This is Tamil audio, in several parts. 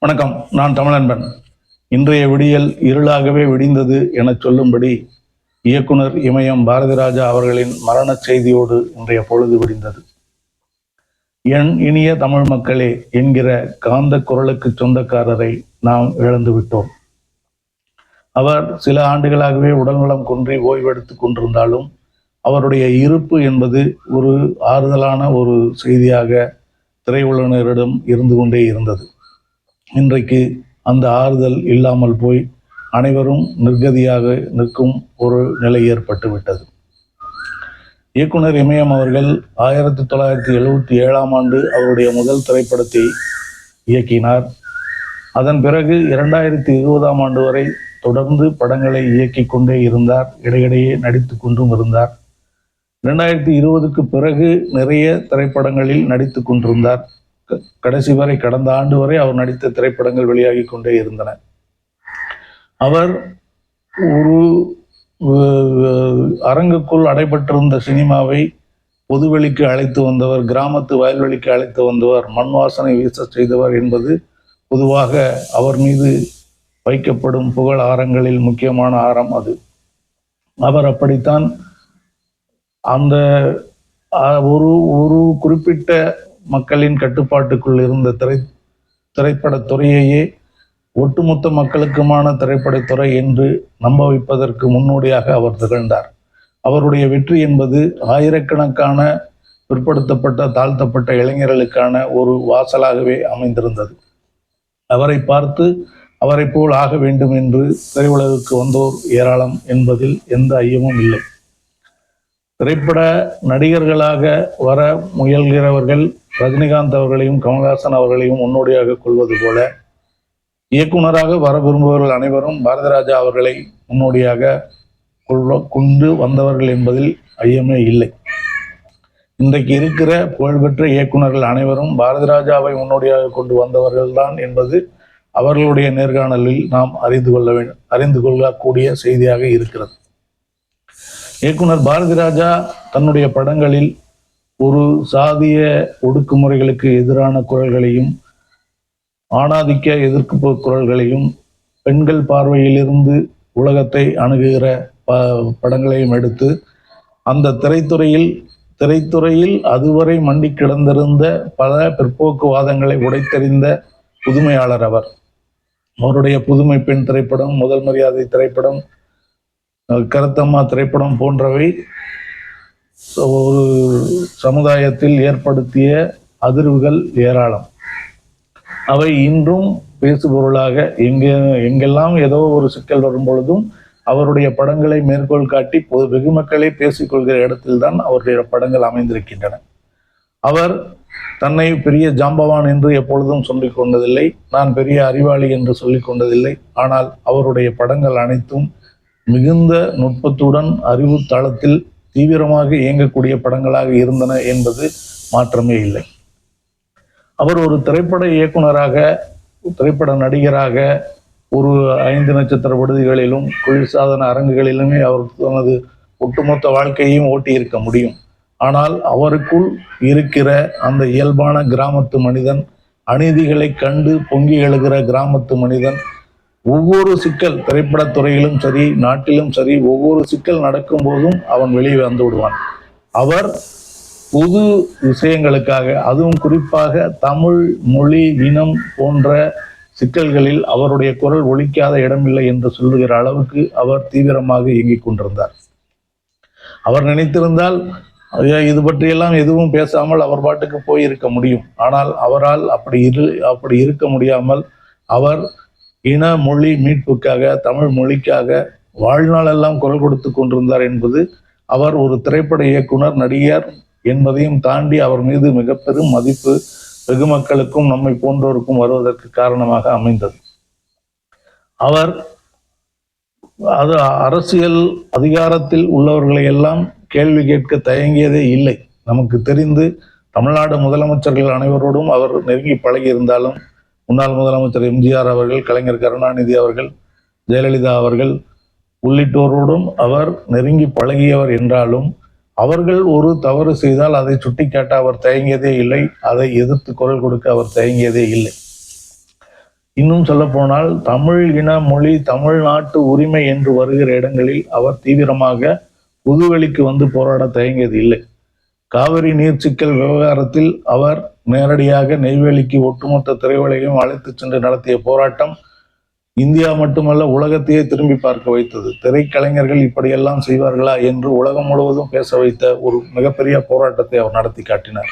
வணக்கம். நான் தமிழன்பன். இன்றைய விடியல் இருளாகவே விடிந்தது எனச் சொல்லும்படி இயக்குனர் இமயம் பாரதிராஜா அவர்களின் மரண செய்தியோடு இன்றைய பொழுது விடிந்தது. என் இனிய தமிழ் மக்களே என்கிற காந்த குரலுக்கு சொந்தக்காரரை நாம் இழந்துவிட்டோம். அவர் சில ஆண்டுகளாகவே உடல்நலம் குன்றி ஓய்வெடுத்துக் கொண்டிருந்தாலும் அவருடைய இருப்பு என்பது ஒரு ஆறுதலான ஒரு செய்தியாக திரையுலகினரிடம் இருந்து கொண்டே இருந்தது. இன்றைக்கு அந்த ஆறுதல் இல்லாமல் போய் அனைவரும் நிர்கதியாக நிற்கும் ஒரு நிலை ஏற்பட்டு விட்டது. இயக்குனர் இமயம் அவர்கள் 1977 ஆண்டு அவருடைய முதல் திரைப்படத்தை இயக்கினார். அதன் பிறகு 2020 ஆண்டு வரை தொடர்ந்து படங்களை இயக்கி கொண்டே இருந்தார். இடையிடையே நடித்து கொண்டும் இருந்தார். 2020க்கு பிறகு நிறைய திரைப்படங்களில் நடித்து கொண்டிருந்தார். கடைசி வரை கடந்த ஆண்டு வரை அவர் நடித்த திரைப்படங்கள் வெளியாகி கொண்டே இருந்தன. அவர் ஒரு அரங்குக்குள் அடைபட்டிருந்த சினிமாவை பொதுவெளிக்கு அழைத்து வந்தவர், கிராமத்து வயல்வெளிக்கு அழைத்து வந்தவர், மண் வாசனை வீச செய்தவர் என்பது பொதுவாக அவர் மீது வைக்கப்படும் புகழ் ஆரங்களில் முக்கியமான ஆரம் அது. அவர் அப்படித்தான் அந்த ஒரு குறிப்பிட்ட மக்களின் கட்டுப்பாட்டுக்குள் இருந்த திரைப்படத்துறையையே ஒட்டுமொத்த மக்களுக்குமான திரைப்படத்துறை என்று நம்ப வைப்பதற்கு முன்னோடியாக அவர் திகழ்ந்தார். அவருடைய வெற்றி என்பது ஆயிரக்கணக்கான பிற்படுத்தப்பட்ட தாழ்த்தப்பட்ட இளைஞர்களுக்கான ஒரு வாசலாகவே அமைந்திருந்தது. அவரை பார்த்து அவரை போல் ஆக வேண்டும் என்று திரையுலகுக்கு வந்தோர் ஏராளம் என்பதில் எந்த ஐயமும் இல்லை. திரைப்பட நடிகர்களாக வர முயல்கிறவர்கள் ரஜினிகாந்த் அவர்களையும் கமல்ஹாசன் அவர்களையும் முன்னோடியாக கொள்வது போல இயக்குனராக வர விரும்புபவர்கள் அனைவரும் பாரதிராஜா அவர்களை முன்னோடியாக கொண்டு வந்தவர்கள் என்பதில் ஐயமே இல்லை. இன்றைக்கு இருக்கிற புகழ்பெற்ற இயக்குனர்கள் அனைவரும் பாரதிராஜாவை முன்னோடியாக கொண்டு வந்தவர்கள் தான் என்பது அவர்களுடைய நேர்காணலில் நாம் அறிந்து கொள்ளக்கூடிய செய்தியாக இருக்கிறது. இயக்குனர் பாரதிராஜா தன்னுடைய படங்களில் ஒரு சாதிய ஒடுக்குமுறைகளுக்கு எதிரான குரல்களையும் ஆணாதிக்க எதிர்ப்பு குரல்களையும் பெண்கள் பார்வையிலிருந்து உலகத்தை அணுகுகிற படங்களையும் எடுத்து அந்த திரைத்துறையில் அதுவரை மண்டி கிடந்திருந்த பல பிற்போக்குவாதங்களை உடைத்தெறிந்த புதுமையாளர் அவர். அவருடைய புதுமை பெண் திரைப்படம், முதல் மரியாதை திரைப்படம், கருத்தம்மா திரைப்படம் போன்றவை ஒரு சமுதாயத்தில் ஏற்படுத்திய அதிர்வுகள் ஏராளம். அவை இன்றும் பேசுபொருளாக எங்கெல்லாம் ஏதோ ஒரு சிக்கல் வரும் பொழுதும் அவருடைய படங்களை மேற்கோள் காட்டி வெகு மக்களை பேசிக்கொள்கிற இடத்தில்தான் அவருடைய படங்கள் அமைந்திருக்கின்றன. அவர் தன்னை பெரிய ஜாம்பவான் என்று எப்பொழுதும் சொல்லிக் கொண்டதில்லை, நான் பெரிய அறிவாளி என்று சொல்லிக் கொண்டதில்லை. ஆனால் அவருடைய படங்கள் அனைத்தும் மிகுந்த நுட்பத்துடன் அறிவு தளத்தில் தீவிரமாக இயங்கக்கூடிய படங்களாக இருந்தன என்பது மாற்றமே இல்லை. அவர் ஒரு திரைப்பட இயக்குனராக, திரைப்பட நடிகராக ஒரு 5 நட்சத்திர விடுதிகளிலும் குளிர்சாதன அரங்குகளிலுமே அவர் தனது ஒட்டுமொத்த வாழ்க்கையையும் ஓட்டி இருக்க முடியும். ஆனால் அவருக்குள் இருக்கிற அந்த இயல்பான கிராமத்து மனிதன், அநீதிகளை கண்டு பொங்கி எழுகிற கிராமத்து மனிதன், ஒவ்வொரு சிக்கல் திரைப்படத்துறையிலும் சரி நாட்டிலும் சரி ஒவ்வொரு சிக்கல் நடக்கும் போதும் அவன் வெளியே வந்து விடுவான். அவர் பொது விஷயங்களுக்காக, அதுவும் குறிப்பாக தமிழ் மொழி இனம் போன்ற சிக்கல்களில் அவருடைய குரல் ஒலிக்காத இடமில்லை என்று சொல்லுகிற அளவுக்கு அவர் தீவிரமாக இயங்கிக் கொண்டிருந்தார். அவர் நினைத்திருந்தால் இது பற்றியெல்லாம் எதுவும் பேசாமல் அவர் பாட்டுக்கு போயிருக்க முடியும். ஆனால் அவரால் அப்படி இருக்க முடியாமல் அவர் இன மொழி மீட்புக்காக, தமிழ் மொழிக்காக வாழ்நாளெல்லாம் குரல் கொடுத்து கொண்டிருந்தார் என்பது அவர் ஒரு திரைப்பட இயக்குனர், நடிகர் என்பதையும் தாண்டி அவர் மீது மிக பெரும் மதிப்பு வெகு மக்களுக்கும் நம்மை போன்றோருக்கும் வருவதற்கு காரணமாக அமைந்தது. அவர் அரசியல் அதிகாரத்தில் உள்ளவர்களை எல்லாம் கேள்வி கேட்க தயங்கியதே இல்லை. நமக்கு தெரிந்து தமிழ்நாடு முதலமைச்சர்கள் அனைவரோடும் அவர் நெருங்கி பழகி இருந்தாலும் முன்னாள் முதலமைச்சர் எம்ஜிஆர் அவர்கள், கலைஞர் கருணாநிதி அவர்கள், ஜெயலலிதா அவர்கள் உள்ளிட்டோரோடும் அவர் நெருங்கி பழகியவர் என்றாலும் அவர்கள் ஒரு தவறு செய்தால் அதை சுட்டிக்காட்ட அவர் தயங்கியதே இல்லை. அதை எதிர்த்து குரல் கொடுக்க அவர் தயங்கியதே இல்லை. இன்னும் சொல்ல போனால் தமிழ் இன மொழி தமிழ்நாட்டு உரிமை என்று வருகிற இடங்களில் அவர் தீவிரமாக புதுவெளிக்கு வந்து போராட தயங்கியது இல்லை. காவிரி நீர் சிக்கல் விவகாரத்தில் அவர் நேரடியாக நெய்வேலிக்கு ஒட்டுமொத்த திரையுலகையும் அழைத்து சென்று நடத்திய போராட்டம் இந்தியா மட்டுமல்ல உலகத்தையே திரும்பி பார்க்க வைத்தது. திரைக்கலைஞர்கள் இப்படியெல்லாம் செய்வார்களா என்று உலகம் முழுவதும் பேச வைத்த ஒரு மிகப்பெரிய போராட்டத்தை அவர் நடத்தி காட்டினார்.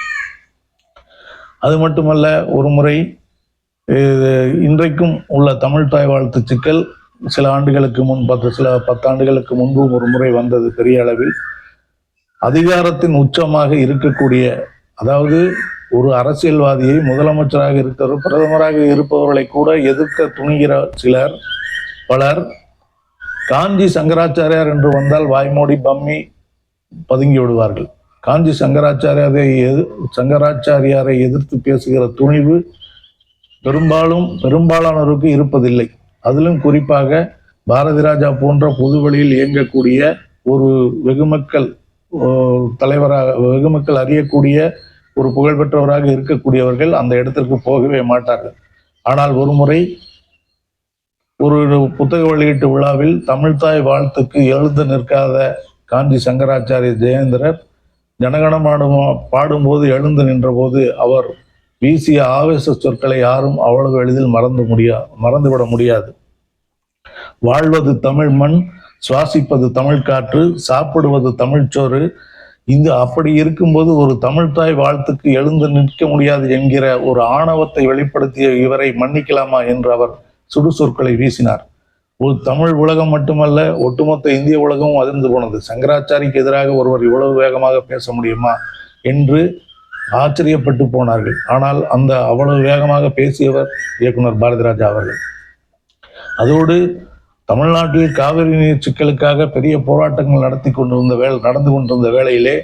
அது மட்டுமல்ல, ஒரு முறை இன்றைக்கும் உள்ள தமிழ் தாய் வாழ்த்து சிக்கல் சில ஆண்டுகளுக்கு முன் 10 ஆண்டுகளுக்கு முன்பு ஒரு முறை வந்தது. பெரிய அளவில் அதிகாரத்தின் உச்சமாக இருக்கக்கூடிய, அதாவது ஒரு அரசியல்வாதியை முதலமைச்சராக இருக்கிற பிரதமராக இருப்பவர்களை கூட எதிர்க்க துணிகிற பலர் காஞ்சி சங்கராச்சாரியார் என்று வந்தால் வாய்மூடி பம்மி பதுங்கி விடுவார்கள். காஞ்சி சங்கராச்சாரியாரை எதிர்த்து பேசுகிற துணிவு பெரும்பாலானோருக்கு இருப்பதில்லை. அதிலும் குறிப்பாக பாரதி ராஜா போன்ற பொது வழியில் இயங்கக்கூடிய ஒரு வெகுமக்கள் தலைவராக, வெகுமக்கள் அறியக்கூடிய ஒரு புகழ்பெற்றவராக இருக்கக்கூடியவர்கள் அந்த இடத்திற்கு போகவே மாட்டார்கள். ஆனால் ஒரு முறை ஒரு புத்தக வெளியீட்டு விழாவில் தமிழ்தாய் வாழ்த்துக்கு எழுந்து நிற்காத காஞ்சி சங்கராச்சாரிய ஜெயேந்திரர் ஜனகணமன பாடும்போது எழுந்து நின்ற போது அவர் வீசிய ஆவேச சொற்களை யாரும் அவ்வளவு எளிதில் மறந்துவிட முடியாது. வாழ்வது தமிழ் மண், சுவாசிப்பது தமிழ் காற்று, சாப்பிடுவது தமிழ்ச்சோறு. அப்படி இருக்கும்போது ஒரு தமிழ்தாய் வாழ்த்துக்கு எழுந்து நிற்க முடியாது என்கிற ஒரு ஆணவத்தை வெளிப்படுத்திய இவரை மன்னிக்கலாமா என்று அவர் சுடுசொற்களை வீசினார். ஒரு தமிழ் உலகம் மட்டுமல்ல, ஒட்டுமொத்த இந்திய உலகமும் அதிர்ந்து போனது. சங்கராச்சாரிக்கு எதிராக ஒருவர் இவ்வளவு வேகமாக பேச முடியுமா என்று ஆச்சரியப்பட்டு போனார்கள். ஆனால் அந்த அவ்வளவு வேகமாக பேசியவர் இயக்குனர் பாரதி ராஜா அவர்கள். அதோடு தமிழ்நாட்டில் காவிரி நீர் சிக்கலுக்காக பெரிய போராட்டங்கள் நடந்து கொண்டிருந்த வேளையிலே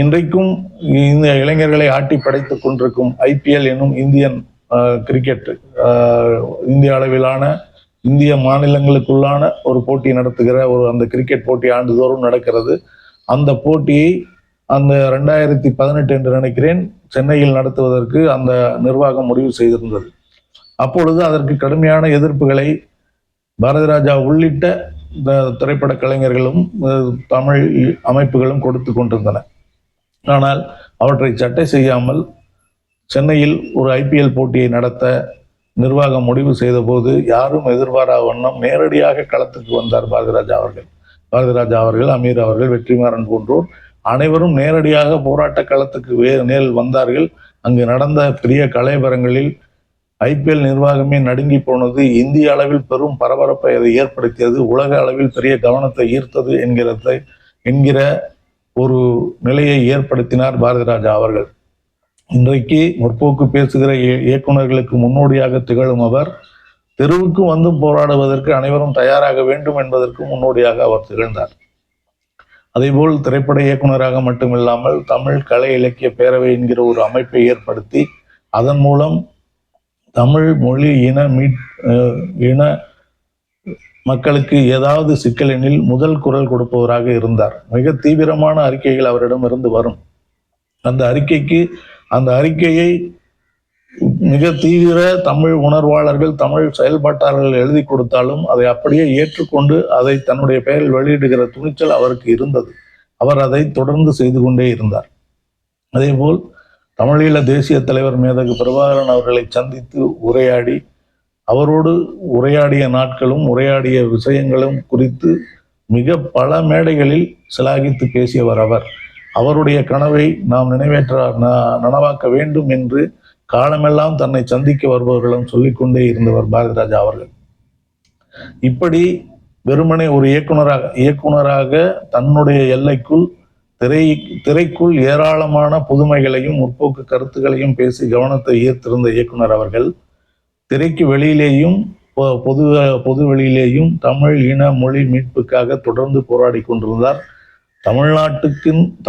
இன்றைக்கும் இந்த இளைஞர்களை ஆட்டி படைத்துக் கொண்டிருக்கும் IPL என்னும் இந்தியன் கிரிக்கெட், இந்திய அளவிலான இந்திய மாநிலங்களுக்குள்ளான ஒரு போட்டி நடத்துகிற அந்த கிரிக்கெட் போட்டி ஆண்டுதோறும் நடக்கிறது. அந்த போட்டியை அந்த 2018 என்று நினைக்கிறேன் சென்னையில் நடத்துவதற்கு அந்த நிர்வாகம் முடிவு செய்திருந்தது. அப்பொழுது அதற்கு கடுமையான எதிர்ப்புகளை பாரதி ராஜா உள்ளிட்ட திரைப்பட கலைஞர்களும் தமிழ் அமைப்புகளும் கொடுத்து கொண்டிருந்தன. ஆனால் அவற்றை சட்டை செய்யாமல் சென்னையில் ஒரு IPL போட்டியை நடத்த நிர்வாகம் முடிவு செய்த போது யாரும் எதிர்பாராத வண்ணம் நேரடியாக களத்துக்கு வந்தார் பாரதி ராஜா அவர்கள், அமீர் அவர்கள், வெற்றிமாறன் போன்றோர் அனைவரும் நேரடியாக போராட்ட களத்துக்கு நேரில் வந்தார்கள். அங்கு நடந்த பெரிய கலைவரங்களில் IPL நிர்வாகமே நடுங்கி போனது. இந்திய அளவில் பெரும் பரபரப்பை அதை ஏற்படுத்தியது. உலக அளவில் பெரிய கவனத்தை ஈர்த்தது என்கிற ஒரு நிலையை ஏற்படுத்தினார் பாரதி ராஜா அவர்கள். இன்றைக்கு முற்போக்கு பேசுகிற இயக்குநர்களுக்கு முன்னோடியாக திகழும் அவர் தெருவுக்கு வந்து போராடுவதற்கு அனைவரும் தயாராக வேண்டும் என்பதற்கு முன்னோடியாக அவர் திகழ்ந்தார். அதேபோல் திரைப்பட இயக்குநராக மட்டுமில்லாமல் தமிழ் கலை இலக்கிய பேரவை என்கிற ஒரு அமைப்பை ஏற்படுத்தி அதன் மூலம் தமிழ் மொழி இன மக்களுக்கு ஏதாவது சிக்கலெனில் முதல் குரல் கொடுப்பவராக இருந்தார். மிக தீவிரமான அறிக்கைகள் அவரிடமிருந்து வரும். அந்த அறிக்கையை மிக தீவிர தமிழ் உணர்வாளர்கள், தமிழ் செயல்பாட்டாளர்கள் எழுதி கொடுத்தாலும் அதை அப்படியே ஏற்றுக்கொண்டு அதை தன்னுடைய பெயரில் வெளியிடுகிற துணிச்சல் அவருக்கு இருந்தது. அவர் அதை தொடர்ந்து செய்து கொண்டே இருந்தார். அதேபோல் தமிழீழ தேசிய தலைவர் மேதகு பிரபாகரன் அவர்களை சந்தித்து உரையாடி, அவரோடு உரையாடிய நாட்களும் உரையாடிய விஷயங்களும் குறித்து மிக பல மேடைகளில் சிலாகித்து பேசியவர் அவர். அவருடைய கனவை நாம் நனவாக்க வேண்டும் என்று காலமெல்லாம் தன்னை சந்திக்க வருபவர்களும் சொல்லிக்கொண்டே இருந்தவர் பாரதி ராஜா அவர்கள். இப்படி வெறுமனே ஒரு இயக்குனராக தன்னுடைய எல்லைக்குள் திரைக்குள் ஏராளமான புதுமைகளையும் முற்போக்கு கருத்துக்களையும் பேசி கவனத்தை ஈர்த்திருந்த இயக்குனர் அவர்கள் திரைக்கு வெளியிலேயும் பொது வெளியிலேயும் தமிழ் இன மொழி மீட்புக்காக தொடர்ந்து போராடி கொண்டிருந்தார்.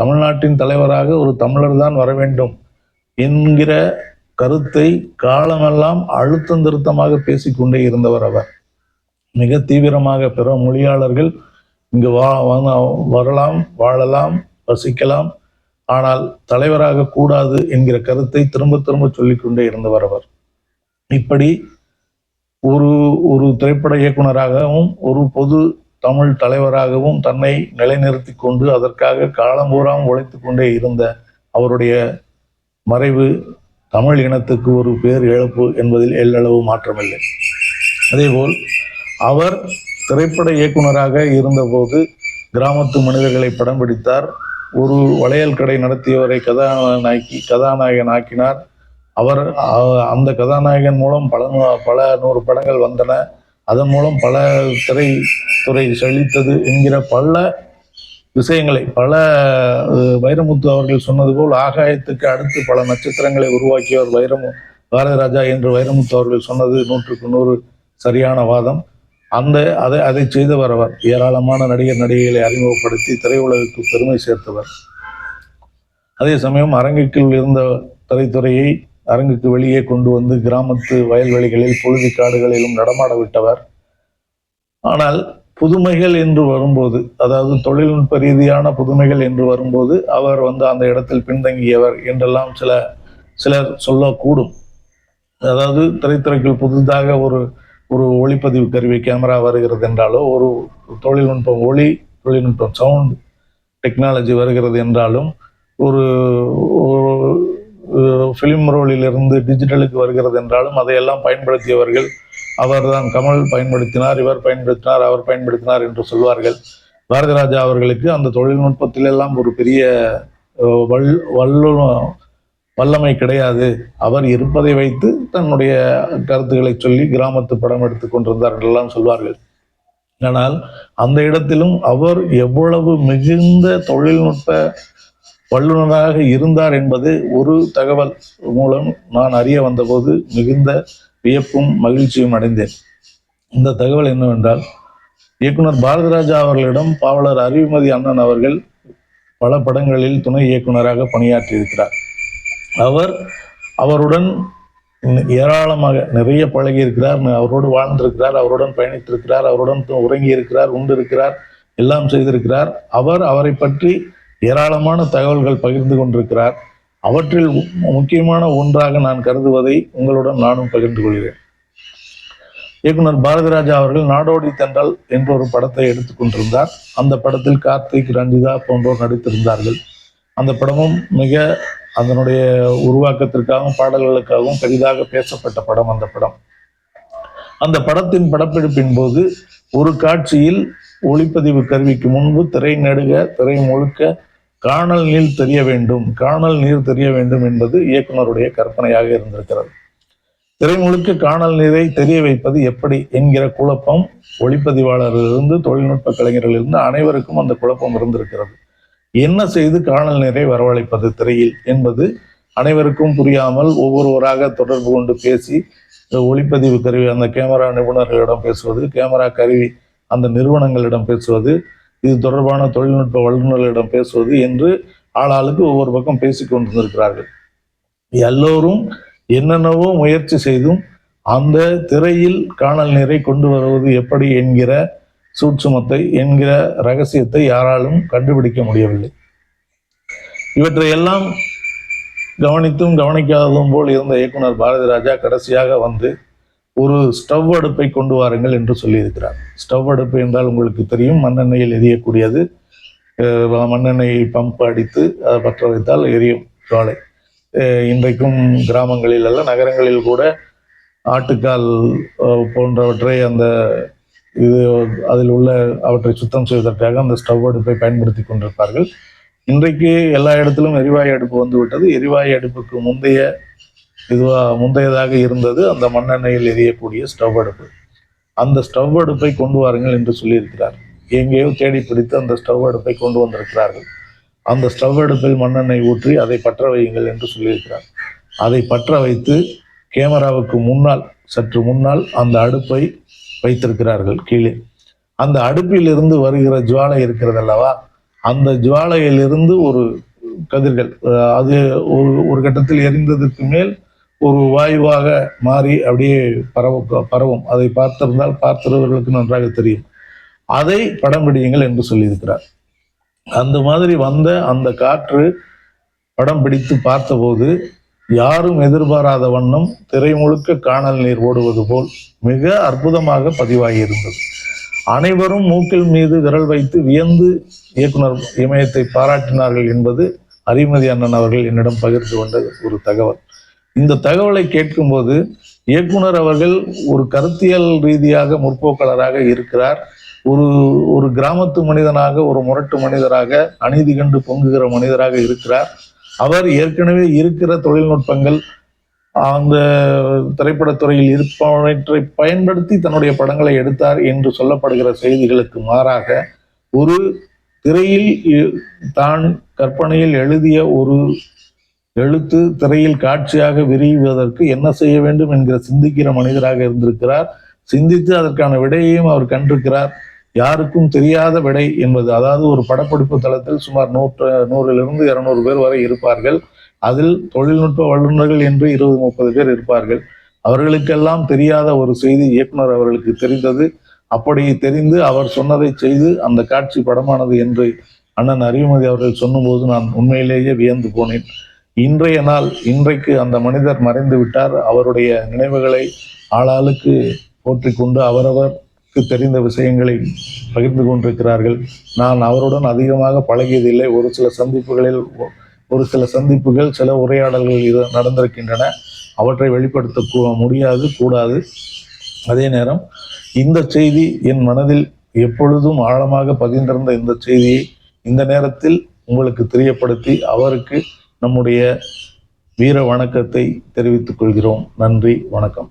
தமிழ்நாட்டின் தலைவராக ஒரு தமிழர் தான் வர வேண்டும் என்கிற கருத்தை காலமெல்லாம் அழுத்தம் திருத்தமாக பேசிக்கொண்டே இருந்தவர் அவர். மிக தீவிரமாக பிற மொழியாளர்கள் இங்கு வரலாம், வாழலாம், வசிக்கலாம், ஆனால் தலைவராக கூடாது என்கிற கருத்தை திரும்ப திரும்ப சொல்லிக்கொண்டே இருந்தவர் அவர். இப்படி ஒரு ஒரு திரைப்பட இயக்குனராகவும் ஒரு பொது தமிழ் தலைவராகவும் தன்னை நிலைநிறுத்தி கொண்டு அதற்காக காலம்பூராம் உழைத்து கொண்டே இருந்த அவருடைய மறைவு தமிழ் இனத்துக்கு ஒரு பேர் இழப்பு என்பதில் எல்லளவு மாற்றமில்லை. அதேபோல் அவர் திரைப்பட இயக்குனராக இருந்தபோது கிராமத்து மனிதர்களை படம் பிடித்தார். ஒரு வளையல் கடை நடத்தியவரை கதாநாயகன் ஆக்கினார். அவர் அந்த கதாநாயகன் மூலம் பல நூறு படங்கள் வந்தன. அதன் மூலம் பல திரைத்துறை செழித்தது என்கிற பல விஷயங்களை வைரமுத்து அவர்கள் சொன்னது போல் ஆகாயத்துக்கு அடுத்து பல நட்சத்திரங்களை உருவாக்கியவர் பாரதிராஜா என்று வைரமுத்து அவர்கள் சொன்னது 100க்கு 100 சரியான வாதம். அதை செய்தவர் அவர். ஏராளமான நடிகர் நடிகைகளை அறிமுகப்படுத்தி திரையுலகுக்கு பெருமை சேர்த்தவர். அதே சமயம் அரங்குக்குள் இருந்த திரைத்துறையை அரங்குக்கு வெளியே கொண்டு வந்து கிராமத்து வயல்வெளிகளில் பொழுது காடுகளிலும் நடமாட விட்டவர். ஆனால் புதுமைகள் என்று வரும்போது, அதாவது தொழில்நுட்ப ரீதியான புதுமைகள் என்று வரும்போது அவர் அந்த இடத்தில் பின்தங்கியவர் என்றெல்லாம் சிலர் சொல்லக்கூடும். அதாவது திரைத்துறைக்குள் புதிதாக ஒரு ஒளிப்பதிவு கருவி கேமரா வருகிறது என்றாலோ, ஒரு தொழில்நுட்பம் சவுண்ட் டெக்னாலஜி வருகிறது என்றாலும், ஒரு ஃபிலிம் ரோலிலிருந்து டிஜிட்டலுக்கு வருகிறது என்றாலும் அதையெல்லாம் பயன்படுத்தியவர்கள் அவர்தான். கமல் பயன்படுத்தினார், இவர் பயன்படுத்தினார், அவர் பயன்படுத்தினார் என்று சொல்வார்கள். பாரதிராஜா அவர்களுக்கு அந்த தொழில்நுட்பத்திலெல்லாம் ஒரு பெரிய வல்லமை கிடையாது. அவர் இருப்பதை வைத்து தன்னுடைய கருத்துக்களை சொல்லி கிராமத்து படம் எடுத்துக் கொண்டிருந்தார் என்றெல்லாம் சொல்வார்கள். ஆனால் அந்த இடத்திலும் அவர் எவ்வளவு மிகுந்த தொழில்நுட்ப வல்லுநராக இருந்தார் என்பது ஒரு தகவல் மூலம் நான் அறிய வந்தபோது மிகுந்த வியப்பும் மகிழ்ச்சியும் அடைந்தேன். இந்த தகவல் என்னவென்றால், இயக்குனர் பாரதிராஜா அவர்களிடம் பாவலர் அறிவுமதி அண்ணன் அவர்கள் பல படங்களில் துணை இயக்குனராக பணியாற்றியிருக்கிறார். அவருடன் ஏராளமாக நிறைய பழகி இருக்கிறார், அவரோடு வாழ்ந்திருக்கிறார், அவருடன் பயணித்திருக்கிறார், அவருடன் உறங்கி இருக்கிறார், உண்டு இருக்கிறார், எல்லாம் செய்திருக்கிறார். அவரை பற்றி ஏராளமான தகவல்கள் பகிர்ந்து கொண்டிருக்கிறார். அவற்றில் முக்கியமான ஒன்றாக நான் கருதுவதை உங்களுடன் நானும் பகிர்ந்து கொள்கிறேன். இயக்குனர் பாரதிராஜா அவர்கள் நாடோடி தென்றல் என்ற ஒரு படத்தை எடுத்துக் கொண்டிருந்தார். அந்த படத்தில் கார்த்திக், ரஞ்சிதா போன்றோர் நடித்திருந்தார்கள். அந்த படமும் மிக அதனுடைய உருவாக்கத்திற்காகவும் பாடல்களுக்காகவும் பெரிதாக பேசப்பட்ட படம் அந்த படத்தின் படப்பிடிப்பின் போது ஒரு காட்சியில் ஒளிப்பதிவு கருவிக்கு முன்பு திரை முழுக்க காணல் நீர் தெரிய வேண்டும் என்பது இயக்குனருடைய கற்பனையாக இருந்திருக்கிறது. திரை முழுக்க காணல் நீரை தெரிய வைப்பது எப்படி என்கிற குழப்பம் ஒளிப்பதிவாளரிலிருந்து தொழில்நுட்ப கலைஞர்களிலிருந்து அனைவருக்கும் அந்த குழப்பம் இருந்திருக்கிறது. என்ன செய்து காணல் நீரை வரவழைப்பது திரையில் என்பது அனைவருக்கும் புரியாமல் ஒவ்வொருவராக தொடர்பு கொண்டு பேசி ஒளிப்பதிவு கருவி அந்த கேமரா நிபுணர்களிடம் பேசுவது, கேமரா கருவி அந்த நிறுவனங்களிடம் பேசுவது, இது தொடர்பான தொழில்நுட்ப வல்லுநர்களிடம் பேசுவது என்று ஆளாளுக்கு ஒவ்வொரு பக்கம் பேசிக் கொண்டிருந்திருக்கிறார்கள். எல்லோரும் என்னென்னவோ முயற்சி செய்தும் அந்த திரையில் காணல் நீரை கொண்டு வருவது எப்படி என்கிற சூட்சுமத்தை என்கிற ரகசியத்தை யாராலும் கண்டுபிடிக்க முடியவில்லை. இவற்றை எல்லாம் கவனித்தும் கவனிக்காததும் போல் இருந்த இயக்குனர் பாரதிராஜா கடைசியாக ஒரு ஸ்டவ் அடுப்பை கொண்டு வாருங்கள் என்று சொல்லியிருக்கிறார். ஸ்டவ் அடுப்பு என்றால் உங்களுக்கு தெரியும், மண்ணெண்ணெயில் எரியக்கூடியது. மண்ணெண்ணெயை பம்ப் அடித்து அதை பற்ற வைத்தால் எரியும் ஜுவாலை. இன்றைக்கும் கிராமங்களில் அல்ல நகரங்களில் கூட ஆட்டுக்கால் போன்றவற்றை அதில் உள்ள அவற்றை சுத்தம் செய்வதற்காக அந்த ஸ்டவ் அடுப்பை பயன்படுத்தி கொண்டிருப்பார்கள். இன்றைக்கு எல்லா இடத்திலும் எரிவாயு அடுப்பு வந்துவிட்டது. எரிவாயு அடுப்புக்கு முந்தையதாக இருந்தது அந்த மண்ணெண்ணெயில் எரியக்கூடிய ஸ்டவ் அடுப்பு. அந்த ஸ்டவ் அடுப்பை கொண்டு வாருங்கள் என்று சொல்லியிருக்கிறார். எங்கேயோ தேடி பிடித்து அந்த ஸ்டவ் அடுப்பை கொண்டு வந்திருக்கிறார்கள். அந்த ஸ்டவ் அடுப்பில் மண்ணெண்ணெய் ஊற்றி அதை பற்ற வையுங்கள் என்று சொல்லியிருக்கிறார். அதை பற்ற வைத்து கேமராவுக்கு சற்று முன்னால் அந்த அடுப்பை வைத்திருக்கிறார்கள் கீழே. அந்த அடுப்பிலிருந்து வருகிற ஜுவாலை இருக்கிறது அல்லவா, அந்த ஜுவாலையிலிருந்து ஒரு கதிர்கள் அது ஒரு கட்டத்தில் எரிந்ததற்கு மேல் ஒரு வாயுவாக மாறி அப்படியே பரவும். அதை பார்த்தவர்களுக்கு நன்றாக தெரியும். அதை படம் பிடியுங்கள் என்று சொல்லியிருக்கிறார். அந்த மாதிரி அந்த காற்று படம் பிடித்து பார்த்தபோது யாரும் எதிர்பாராத வண்ணம் திரை முழுக்க காணல் நீர் ஓடுவது போல் மிக அற்புதமாக பதிவாகியிருந்தது. அனைவரும் மூக்கில் மீது விரல் வைத்து வியந்து இயக்குனர் இமயத்தை பாராட்டினார்கள் என்பது அறிவுமதி அண்ணன் அவர்கள் என்னிடம் பகிர்ந்து கொண்ட ஒரு தகவல். இந்த தகவலை கேட்கும்போது இயக்குனர் அவர்கள் ஒரு கருத்தியல் ரீதியாக முற்போக்காளராக இருக்கிறார். ஒரு ஒரு கிராமத்து மனிதனாக, ஒரு முரட்டு மனிதராக, அநீதி கண்டு பொங்குகிற மனிதராக இருக்கிறார். அவர் ஏற்கனவே இருக்கிற தொழில்நுட்பங்கள் அந்த திரைப்படத்துறையில் இருப்பவற்றை பயன்படுத்தி தன்னுடைய படங்களை எடுத்தார் என்று சொல்லப்படுகிற செய்திகளுக்கு மாறாக, ஒரு திரையில் தான் கற்பனையில் எழுதிய ஒரு எழுத்து திரையில் காட்சியாக விரிவதற்கு என்ன செய்ய வேண்டும் என்கிற சிந்திக்கிற மனிதராக இருந்திருக்கிறார். சிந்தித்து அதற்கான விடையையும் அவர் கண்டிருக்கிறார். யாருக்கும் தெரியாத விடை என்பது, அதாவது ஒரு படப்பிடிப்பு தளத்தில் சுமார் 100லிருந்து 200 பேர் வரை இருப்பார்கள். அதில் தொழில்நுட்ப வல்லுநர்கள் என்று 20-30 பேர் இருப்பார்கள். அவர்களுக்கெல்லாம் தெரியாத ஒரு செய்தி இயக்குனர் அவர்களுக்கு தெரிந்தது. அப்படி தெரிந்து அவர் சொன்னதை செய்து அந்த காட்சி படமானது என்று அண்ணன் அறிவுமதி அவர்கள் சொன்னபோது நான் உண்மையிலேயே வியந்து போனேன். இன்றைய நாள், இன்றைக்கு அந்த மனிதர் மறைந்து விட்டார். அவருடைய நினைவுகளை ஆளாளுக்கு போற்றிக் கொண்டு அவரவருக்கு தெரிந்த விஷயங்களை பகிர்ந்து கொண்டிருக்கிறார்கள். நான் அவருடன் அதிகமாக பழகியதில்லை. ஒரு சில சந்திப்புகள், சில உரையாடல்கள் இது நடந்திருக்கின்றன. அவற்றை வெளிப்படுத்த முடியாது, கூடாது. அதே நேரம் இந்த செய்தி என் மனதில் எப்பொழுதும் ஆழமாக பதிந்திருந்த இந்த செய்தியை இந்த நேரத்தில் உங்களுக்கு தெரியப்படுத்தி அவருக்கு நம்முடைய வீர வணக்கத்தை தெரிவித்துக் கொள்கிறோம். நன்றி, வணக்கம்.